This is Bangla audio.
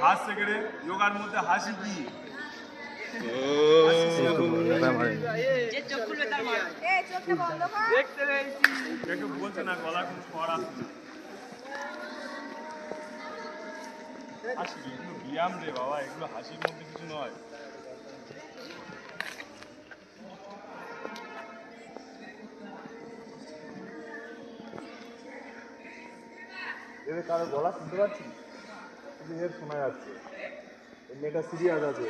হাসছে কে রে? যোগার মধ্যে হাসি কি? বলছে না গলা কোনো স্বর আসছে না। হাসি এগুলো ব্যায়াম রে বাবা, এগুলো হাসির মধ্যে কিছু নয়। কারো গলা শুনতে পাচ্ছি, কিন্তু এর শোনা যাচ্ছে, মেয়েটা সিরিয়াস আছে।